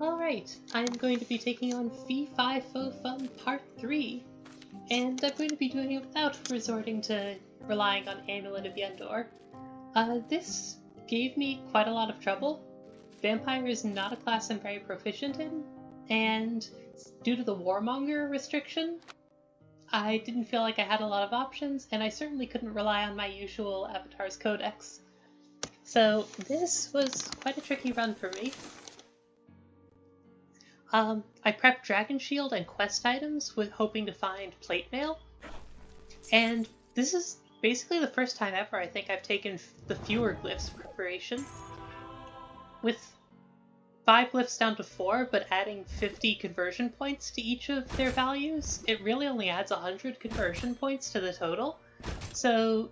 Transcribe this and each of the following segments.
Alright, I'm going to be taking on Fee-Fi-Fo-Fum Part 3, and I'm going to be doing it without resorting to relying on Amulet of Yendor. This gave me quite a lot of trouble. Vampire is not a class I'm very proficient in, and due to the Warmonger restriction, I didn't feel like I had a lot of options, and I certainly couldn't rely on my usual Avatar's Codex. So this was quite a tricky run for me. I prepped Dragon Shield and quest items with hoping to find plate mail, and this is basically the first time ever I think I've taken the fewer glyphs preparation. With 5 glyphs down to 4, but adding 50 conversion points to each of their values, it really only adds 100 conversion points to the total. So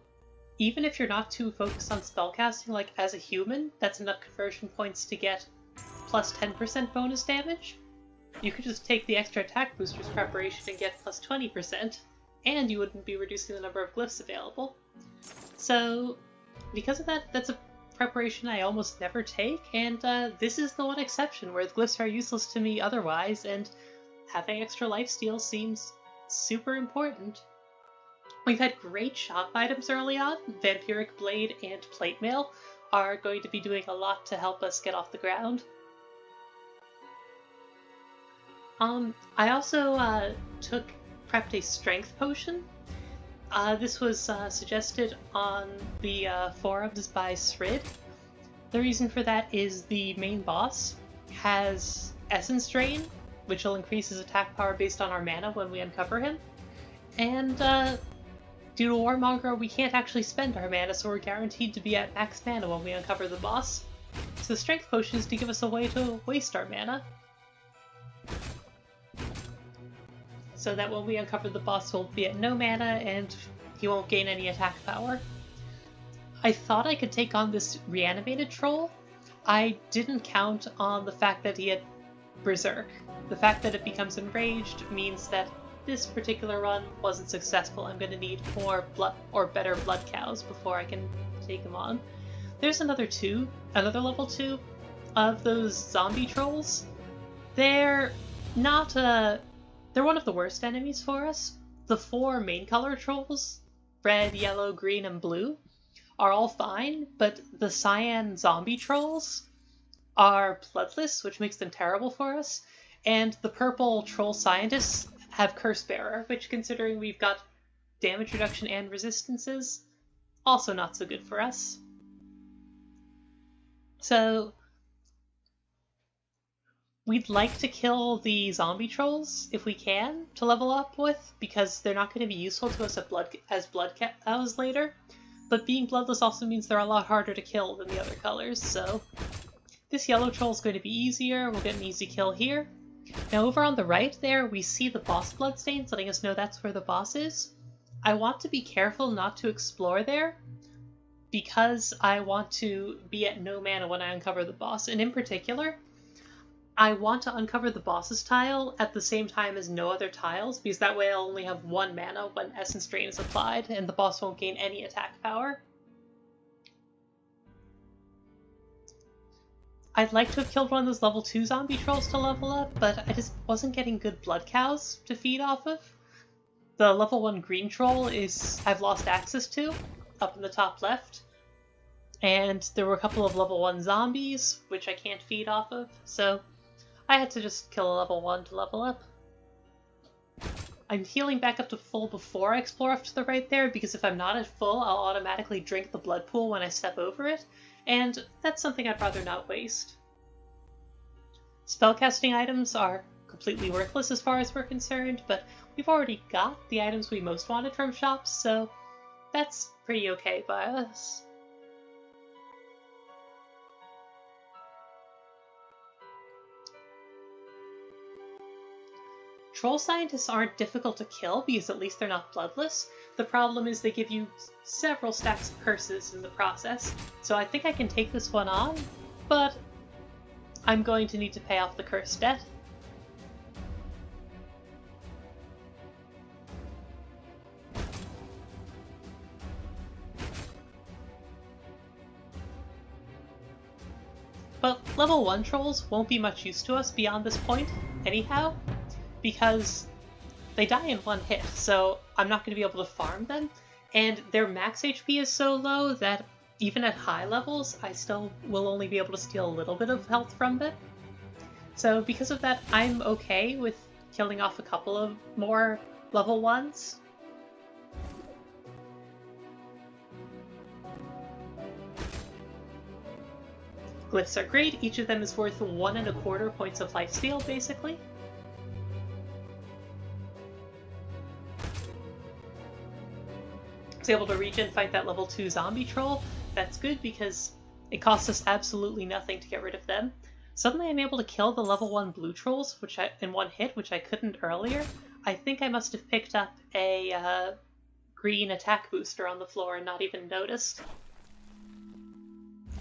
even if you're not too focused on spellcasting, like as a human, that's enough conversion points to get plus 10% bonus damage. You could just take the extra attack boosters preparation and get plus 20%, and you wouldn't be reducing the number of glyphs available. So because of that, that's a preparation I almost never take, and this is the one exception where the glyphs are useless to me otherwise, and having extra lifesteal seems super important. We've had great shop items early on. Vampiric Blade and Plate Mail are going to be doing a lot to help us get off the ground. I also prepped a strength potion. This was suggested on the forums by Srid. The reason for that is the main boss has Essence Drain, which will increase his attack power based on our mana when we uncover him. And due to Warmonger, we can't actually spend our mana, so we're guaranteed to be at max mana when we uncover the boss. So the strength potion is to give us a way to waste our mana, so that when we uncover the boss, we'll be at no mana and he won't gain any attack power. I thought I could take on this reanimated troll. I didn't count on the fact that he had Berserk. The fact that it becomes enraged means that this particular run wasn't successful. I'm going to need more blood or better blood cows before I can take him on. There's another level 2 of those zombie trolls. They're not they're one of the worst enemies for us. The 4 main color trolls, red, yellow, green, and blue, are all fine, but the cyan zombie trolls are bloodless, which makes them terrible for us, and the purple troll scientists have Curse Bearer, which, considering we've got damage reduction and resistances, also not so good for us. So we'd like to kill the zombie trolls if we can to level up with, because they're not going to be useful to us as blood cows later. But being bloodless also means they're a lot harder to kill than the other colors, so this yellow troll is going to be easier. We'll get an easy kill here. Now over on the right there, we see the boss bloodstains, letting us know that's where the boss is. I want to be careful not to explore there, because I want to be at no mana when I uncover the boss, and in particular, I want to uncover the boss's tile at the same time as no other tiles, because that way I'll only have 1 mana when Essence Drain is applied, and the boss won't gain any attack power. I'd like to have killed one of those level 2 zombie trolls to level up, but I just wasn't getting good blood cows to feed off of. The level 1 green troll I've lost access to, up in the top left. And there were a couple of level 1 zombies, which I can't feed off of, so I had to just kill a level 1 to level up. I'm healing back up to full before I explore off to the right there, because if I'm not at full, I'll automatically drink the blood pool when I step over it, and that's something I'd rather not waste. Spellcasting items are completely worthless as far as we're concerned, but we've already got the items we most wanted from shops, so that's pretty okay by us. Troll scientists aren't difficult to kill because at least they're not bloodless. The problem is they give you several stacks of curses in the process, so I think I can take this one on, but I'm going to need to pay off the curse debt. But level 1 trolls won't be much use to us beyond this point, anyhow, because they die in one hit, so I'm not going to be able to farm them, and their max HP is so low that even at high levels, I still will only be able to steal a little bit of health from them. So because of that, I'm okay with killing off a couple of more level 1s. Glyphs are great, each of them is worth 1.25 points of lifesteal, basically. I was able to regen fight that level 2 zombie troll. That's good because it costs us absolutely nothing to get rid of them. Suddenly I'm able to kill the level 1 blue trolls in one hit, which I couldn't earlier. I think I must have picked up a green attack booster on the floor and not even noticed.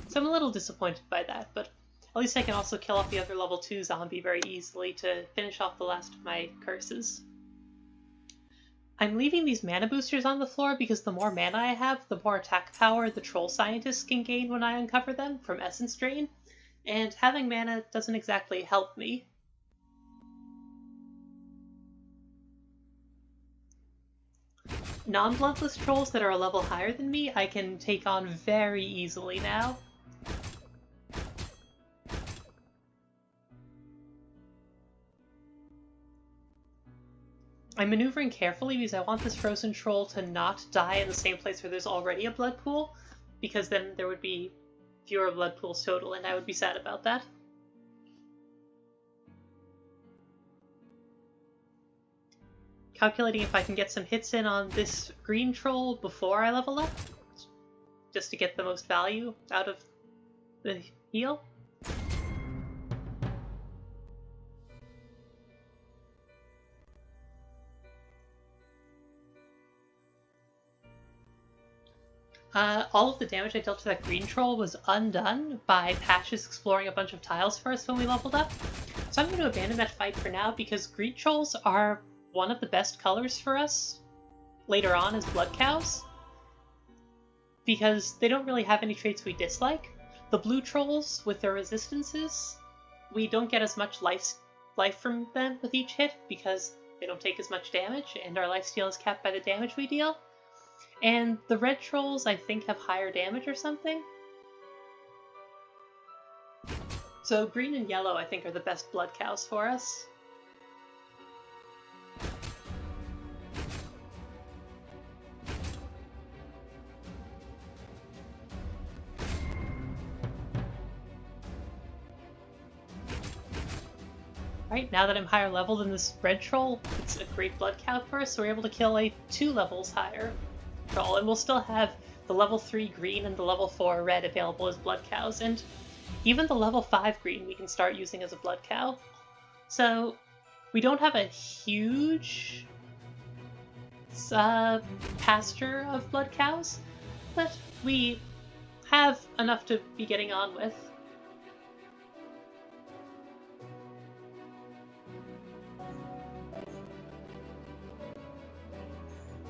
So I'm a little disappointed by that, but at least I can also kill off the other level 2 zombie very easily to finish off the last of my curses. I'm leaving these mana boosters on the floor because the more mana I have, the more attack power the troll scientists can gain when I uncover them from Essence Drain, and having mana doesn't exactly help me. Non-bloodless trolls that are a level higher than me I can take on very easily now. I'm maneuvering carefully because I want this frozen troll to not die in the same place where there's already a blood pool, because then there would be fewer blood pools total, and I would be sad about that. Calculating if I can get some hits in on this green troll before I level up, just to get the most value out of the heal. All of the damage I dealt to that green troll was undone by Patches exploring a bunch of tiles for us when we leveled up. So I'm going to abandon that fight for now because green trolls are one of the best colors for us later on as blood cows, because they don't really have any traits we dislike. The blue trolls, with their resistances, we don't get as much life from them with each hit because they don't take as much damage, and our lifesteal is capped by the damage we deal. And the red trolls, I think, have higher damage or something. So green and yellow, I think, are the best blood cows for us. Right, now that I'm higher level than this red troll, it's a great blood cow for us, so we're able to kill a 2 levels higher troll, and we'll still have the level 3 green and the level 4 red available as blood cows, and even the level 5 green we can start using as a blood cow. So we don't have a huge pasture of blood cows, but we have enough to be getting on with.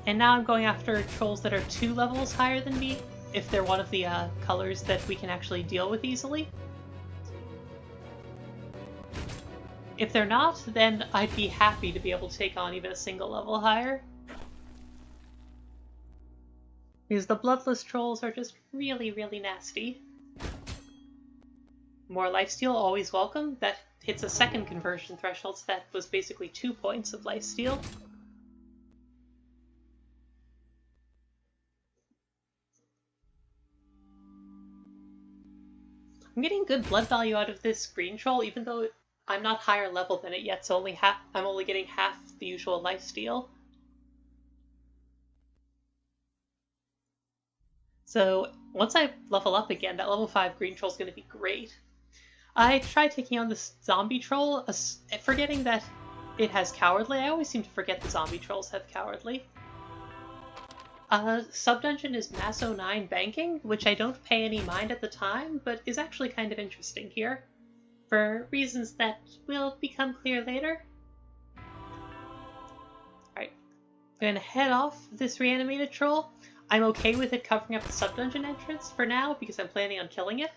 And now I'm going after trolls that are 2 levels higher than me, if they're one of the colors that we can actually deal with easily. If they're not, then I'd be happy to be able to take on even a single level higher. Because the bloodless trolls are just really, really nasty. More lifesteal, always welcome. That hits a second conversion threshold, so that was basically 2 points of lifesteal. I'm getting good blood value out of this green troll, even though I'm not higher level than it yet, so I'm only getting half the usual lifesteal. So once I level up again, that level 5 green troll is going to be great. I tried taking on this zombie troll, forgetting that it has cowardly. I always seem to forget the zombie trolls have cowardly. Sub-dungeon is Mass 09 banking, which I don't pay any mind at the time, but is actually kind of interesting here, for reasons that will become clear later. Alright, I'm gonna head off this reanimated troll. I'm okay with it covering up the sub-dungeon entrance for now, because I'm planning on killing it.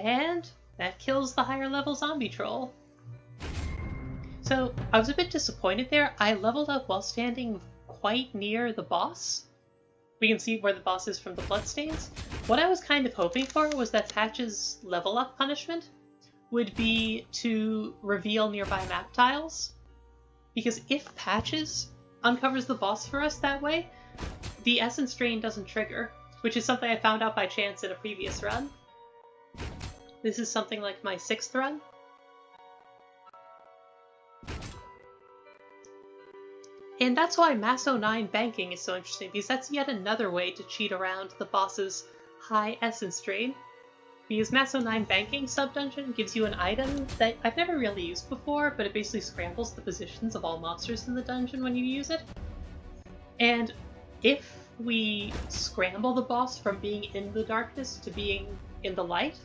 And that kills the higher level zombie troll. So I was a bit disappointed there. I leveled up while standing quite near the boss. We can see where the boss is from the bloodstains. What I was kind of hoping for was that Patch's level up punishment would be to reveal nearby map tiles. Because if Patches uncovers the boss for us that way, the essence drain doesn't trigger, which is something I found out by chance in a previous run. This is something like my 6th run. And that's why Maso 9 banking is so interesting, because that's yet another way to cheat around the boss's high essence drain. Because Maso 9 banking sub-dungeon gives you an item that I've never really used before, but it basically scrambles the positions of all monsters in the dungeon when you use it. And if we scramble the boss from being in the darkness to being in the light,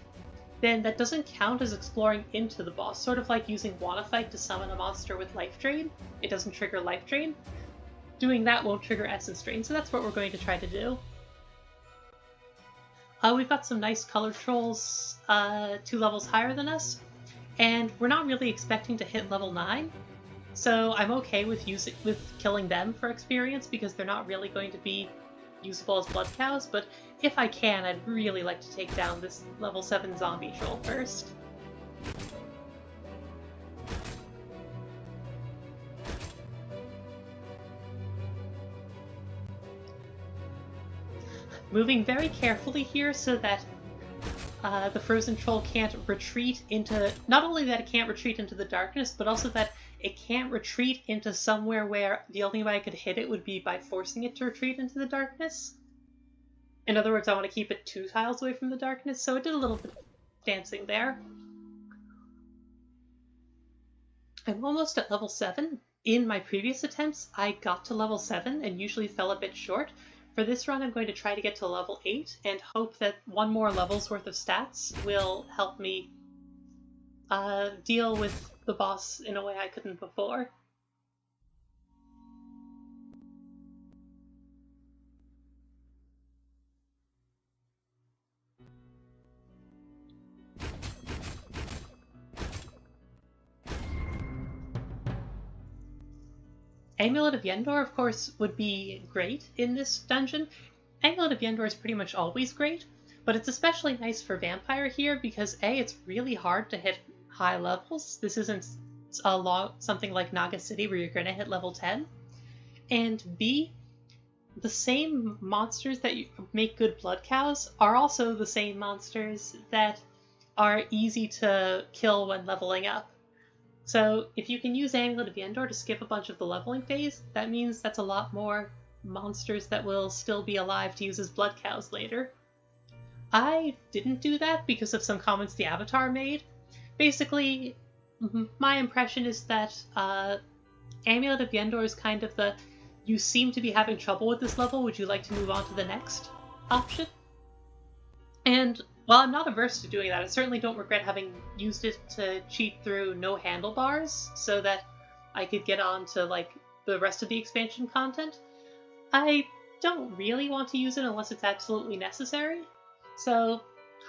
then that doesn't count as exploring into the boss, sort of like using Wanna Fight to summon a monster with life drain. It doesn't trigger life drain. Doing that won't trigger essence drain, so that's what we're going to try to do. We've got some nice color trolls 2 levels higher than us, and we're not really expecting to hit level 9, so I'm okay with killing them for experience because they're not really going to be usable as blood cows, but if I can, I'd really like to take down this level 7 zombie troll first. Moving very carefully here so that the frozen troll can't retreat into... Not only that it can't retreat into the darkness, but also that it can't retreat into somewhere where the only way I could hit it would be by forcing it to retreat into the darkness. In other words, I want to keep it 2 tiles away from the darkness, so it did a little bit of dancing there. I'm almost at level 7. In my previous attempts, I got to level 7 and usually fell a bit short. For this run, I'm going to try to get to level 8 and hope that 1 more level's worth of stats will help me deal with the boss in a way I couldn't before. Amulet of Yendor, of course, would be great in this dungeon. Amulet of Yendor is pretty much always great, but it's especially nice for Vampire here because A, it's really hard to hit high levels. This isn't something like Naga City where you're going to hit level 10. And B, the same monsters that make good blood cows are also the same monsters that are easy to kill when leveling up. So if you can use Amulet of Yendor to skip a bunch of the leveling phase, that means that's a lot more monsters that will still be alive to use as blood cows later. I didn't do that because of some comments the Avatar made. Basically, my impression is that Amulet of Yendor is kind of the, you seem to be having trouble with this level, would you like to move on to the next option? And while I'm not averse to doing that, I certainly don't regret having used it to cheat through no handlebars so that I could get on to like the rest of the expansion content. I don't really want to use it unless it's absolutely necessary. So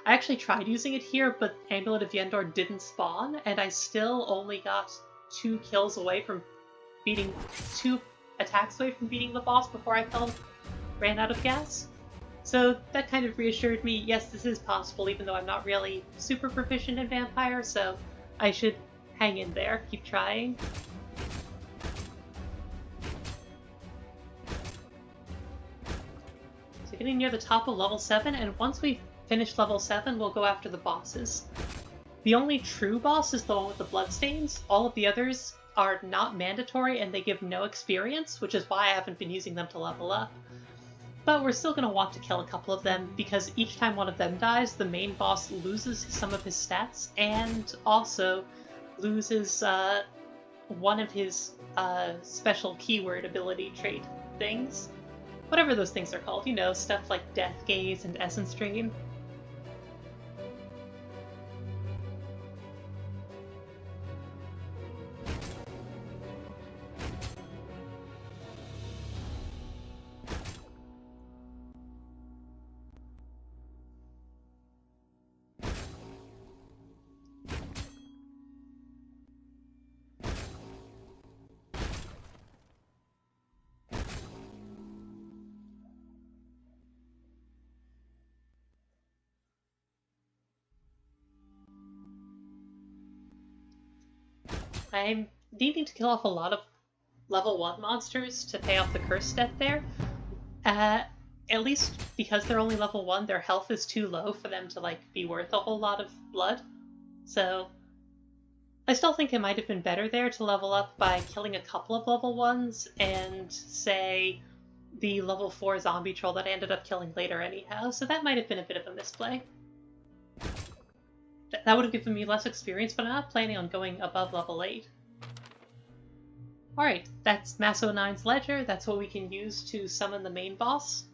I actually tried using it here, but Amulet of Yendor didn't spawn, and I still only got 2 kills away from beating 2 attacks away from beating the boss before I ran out of gas. So that kind of reassured me, yes, this is possible, even though I'm not really super proficient in Vampire, so I should hang in there, keep trying. So getting near the top of level 7, and once we finish level 7, we'll go after the bosses. The only true boss is the one with the bloodstains. All of the others are not mandatory, and they give no experience, which is why I haven't been using them to level up. But we're still going to want to kill a couple of them, because each time one of them dies, the main boss loses some of his stats, and also loses one of his special keyword ability trait things. Whatever those things are called, you know, stuff like Death Gaze and Essence Drain. I'm needing to kill off a lot of level 1 monsters to pay off the curse debt there. At least because they're only level 1, their health is too low for them to like be worth a whole lot of blood. So I still think it might have been better there to level up by killing a couple of level 1s and, say, the level 4 zombie troll that I ended up killing later anyhow, so that might have been a bit of a misplay. That would have given me less experience, but I'm not planning on going above level 8. Alright, that's Maso 9's ledger. That's what we can use to summon the main boss.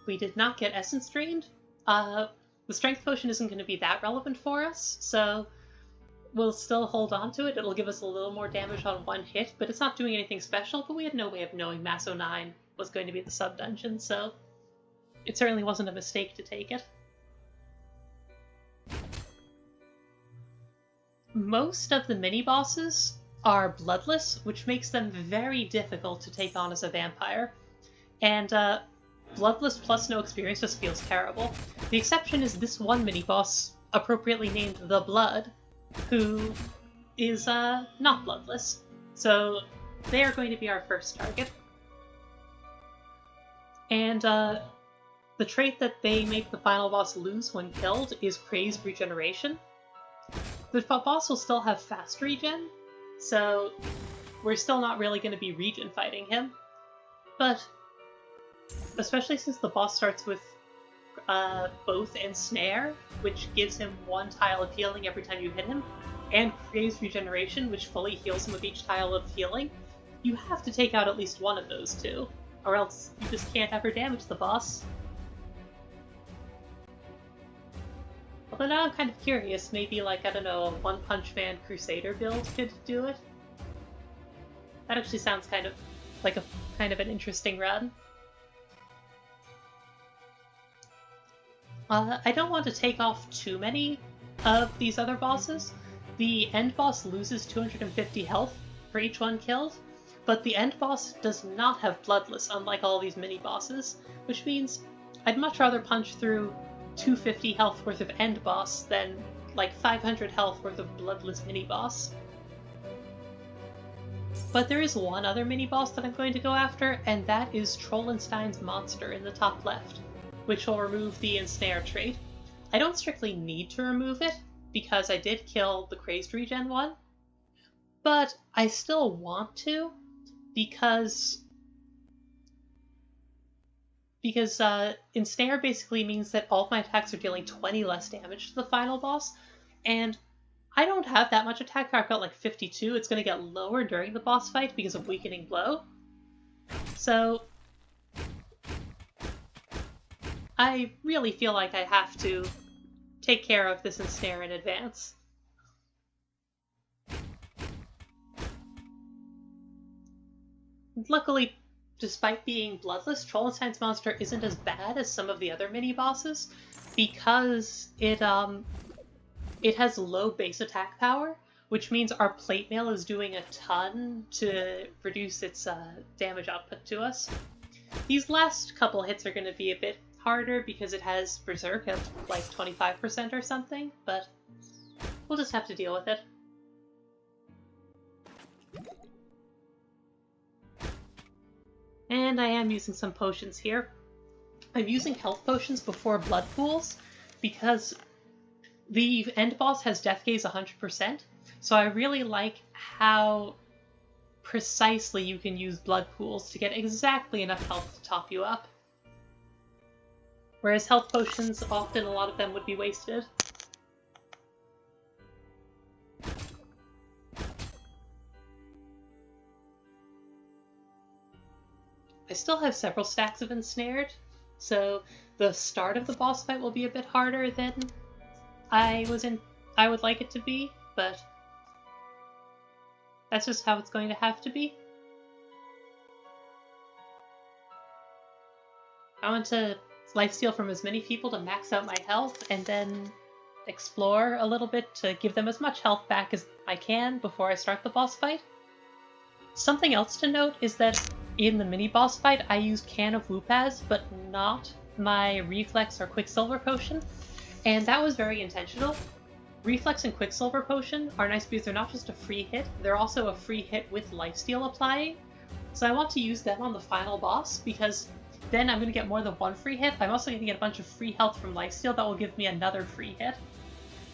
We did not get essence drained. The strength potion isn't going to be that relevant for us, so we'll still hold on to it. It'll give us a little more damage on one hit, but it's not doing anything special, but we had no way of knowing Maso 9 was going to be the sub-dungeon, so it certainly wasn't a mistake to take it. Most of the mini-bosses are bloodless, which makes them very difficult to take on as a vampire, and bloodless plus no experience just feels terrible. The exception is this one mini-boss, appropriately named The Blood, who is not bloodless, so they are going to be our first target. And the trait that they make the final boss lose when killed is Crazed Regeneration. The boss will still have fast regen, so we're still not really going to be regen fighting him. But especially since the boss starts with both Ensnare, which gives him 1 tile of healing every time you hit him, and Crazed Regeneration, which fully heals him with each tile of healing, you have to take out at least one of those two, or else you just can't ever damage the boss. Although now I'm kind of curious, maybe like, I don't know, a One Punch Man Crusader build could do it? That actually sounds kind of like an interesting run. I don't want to take off too many of these other bosses. The end boss loses 250 health for each one killed, but the end boss does not have bloodless, unlike all these mini-bosses, which means I'd much rather punch through 250 health worth of end boss than like 500 health worth of bloodless mini-boss. But there is one other mini-boss that I'm going to go after, and that is Trollenstein's monster in the top left, which will remove the Ensnare trait. I don't strictly need to remove it, because I did kill the Crazed Regen one, but I still want to, because Ensnare basically means that all of my attacks are dealing 20 less damage to the final boss, and I don't have that much attack power. I've got like 52. It's going to get lower during the boss fight because of Weakening Blow. So I really feel like I have to take care of this Ensnare in advance. Luckily, despite being bloodless, Trollenstein's monster isn't as bad as some of the other mini-bosses because it has low base attack power, which means our plate mail is doing a ton to reduce its damage output to us. These last couple hits are going to be a bit harder because it has Berserk at like 25% or something, but we'll just have to deal with it. And I am using some potions here. I'm using health potions before blood pools because the end boss has death gaze 100%, so I really like how precisely you can use blood pools to get exactly enough health to top you up. Whereas health potions, often a lot of them would be wasted. I still have several stacks of Ensnared, so the start of the boss fight will be a bit harder than I would like it to be, but that's just how it's going to have to be. I want to lifesteal from as many people to max out my health, and then explore a little bit to give them as much health back as I can before I start the boss fight. Something else to note is that in the mini-boss fight, I used Can of Whoopaz, but not my Reflex or Quicksilver potion, and that was very intentional. Reflex and Quicksilver Potion are nice because they're not just a free hit, they're also a free hit with lifesteal applying. So I want to use them on the final boss because then I'm going to get more than one free hit. I'm also going to get a bunch of free health from lifesteal that will give me another free hit.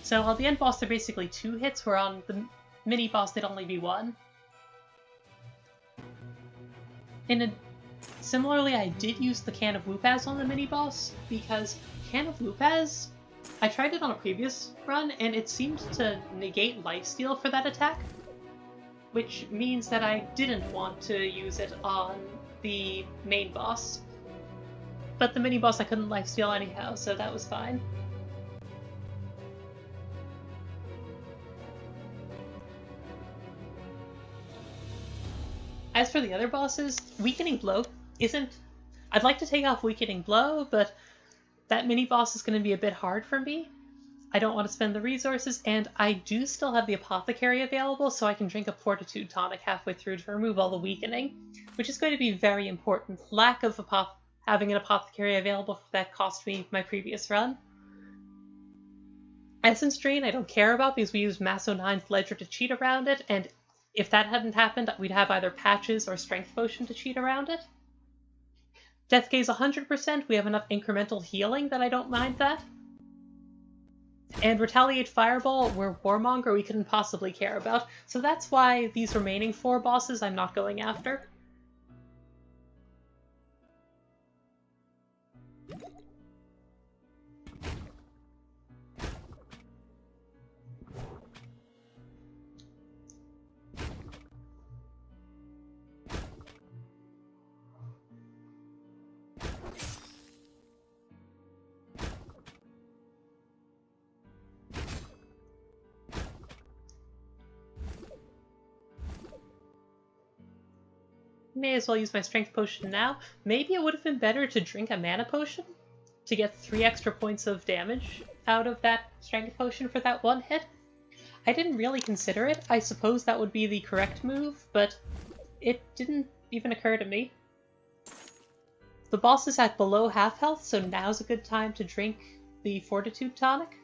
So on the end boss, they're basically 2 hits, where on the mini boss, they'd only be 1. Similarly, I did use the Can of Whoopaz on the mini boss because Can of Whoopaz, I tried it on a previous run, and it seemed to negate lifesteal for that attack, which means that I didn't want to use it on the main boss. But the mini boss I couldn't lifesteal anyhow, so that was fine. As for the other bosses, Weakening Blow isn't... I'd like to take off Weakening Blow, but that mini-boss is going to be a bit hard for me. I don't want to spend the resources, and I do still have the Apothecary available, so I can drink a Fortitude Tonic halfway through to remove all the weakening, which is going to be very important. Lack of having an Apothecary available that cost me my previous run. Essence Drain I don't care about because we used Maso 9's Ledger to cheat around it, and if that hadn't happened, we'd have either Patches or Strength Potion to cheat around it. Death Gaze 100%, we have enough incremental healing that I don't mind that. And Retaliate Fireball, we're Warmonger, we couldn't possibly care about, so that's why these remaining 4 bosses I'm not going after. May as well use my Strength Potion now. Maybe it would have been better to drink a Mana Potion to get 3 extra points of damage out of that Strength Potion for that one hit. I didn't really consider it. I suppose that would be the correct move, but it didn't even occur to me. The boss is at below half health, so now's a good time to drink the Fortitude Tonic.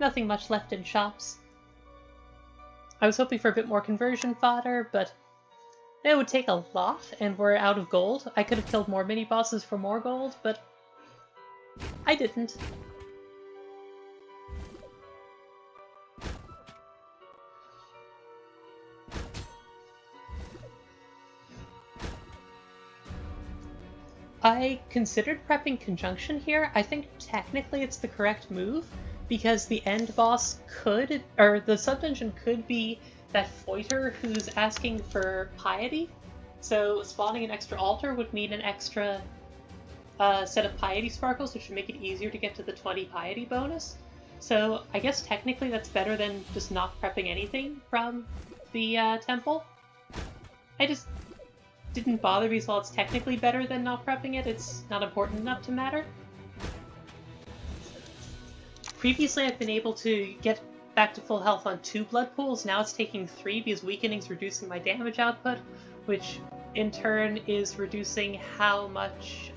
Nothing much left in shops. I was hoping for a bit more conversion fodder, but it would take a lot, and we're out of gold. I could have killed more mini-bosses for more gold, but I didn't. I considered prepping Conjunction here. I think technically it's the correct move, because the end boss could, or the sub-dungeon could be that Foiter who's asking for piety. So spawning an extra altar would mean an extra set of piety sparkles, which would make it easier to get to the 20 piety bonus. So I guess technically that's better than just not prepping anything from the temple. I just didn't bother because while it's technically better than not prepping it, it's not important enough to matter. Previously, I've been able to get back to full health on 2 blood pools. Now it's taking 3 because weakening's reducing my damage output, which in turn is reducing how much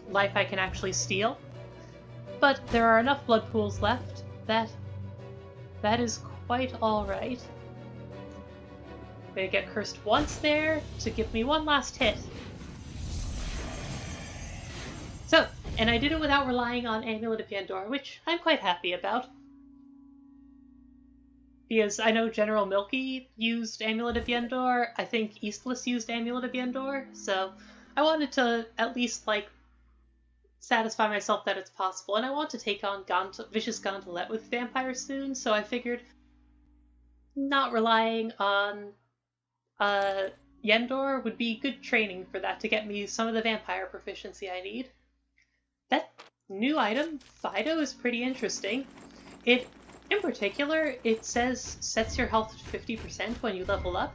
life I can actually steal. But there are enough blood pools left that is quite alright. Gonna get cursed once there to give me one last hit. So, and I did it without relying on Amulet of Yendor, which I'm quite happy about. Because I know General Milky used Amulet of Yendor, I think Eastless used Amulet of Yendor, so I wanted to at least, like, satisfy myself that it's possible, and I want to take on Vicious Gondolette with Vampire soon, so I figured not relying on Yendor would be good training for that to get me some of the vampire proficiency I need. That new item, Fido, is pretty interesting. In particular, it says sets your health to 50% when you level up.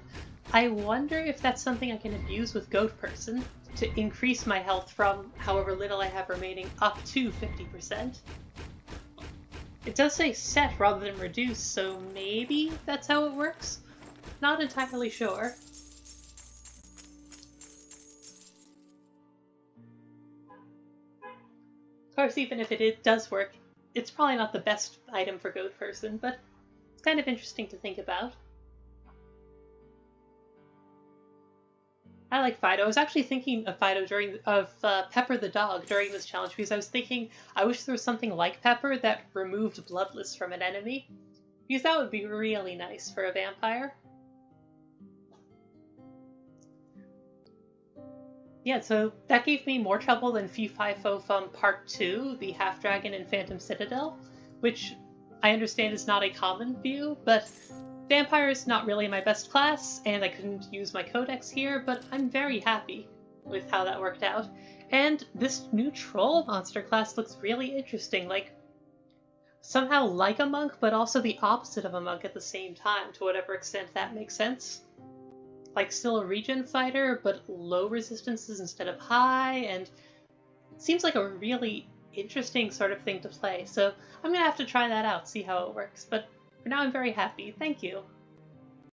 I wonder if that's something I can abuse with Goat Person to increase my health from however little I have remaining up to 50%. It does say set rather than reduce, so maybe that's how it works? Not entirely sure. Of course, even if it does work, it's probably not the best item for Goat Person, but it's kind of interesting to think about. I like Fido. I was actually thinking of Fido Pepper the dog during this challenge because I was thinking I wish there was something like Pepper that removed Bloodless from an enemy, because that would be really nice for a vampire. Yeah, so that gave me more trouble than Fee-Fi-Fo-Fum Part 2, the Half-Dragon and Phantom Citadel, which I understand is not a common view, but Vampire is not really my best class, and I couldn't use my codex here, but I'm very happy with how that worked out. And this new troll monster class looks really interesting, like somehow like a monk, but also the opposite of a monk at the same time, to whatever extent that makes sense. Like still a regen fighter, but low resistances instead of high, and it seems like a really interesting sort of thing to play, so I'm gonna have to try that out, see how it works, but for now I'm very happy. Thank you.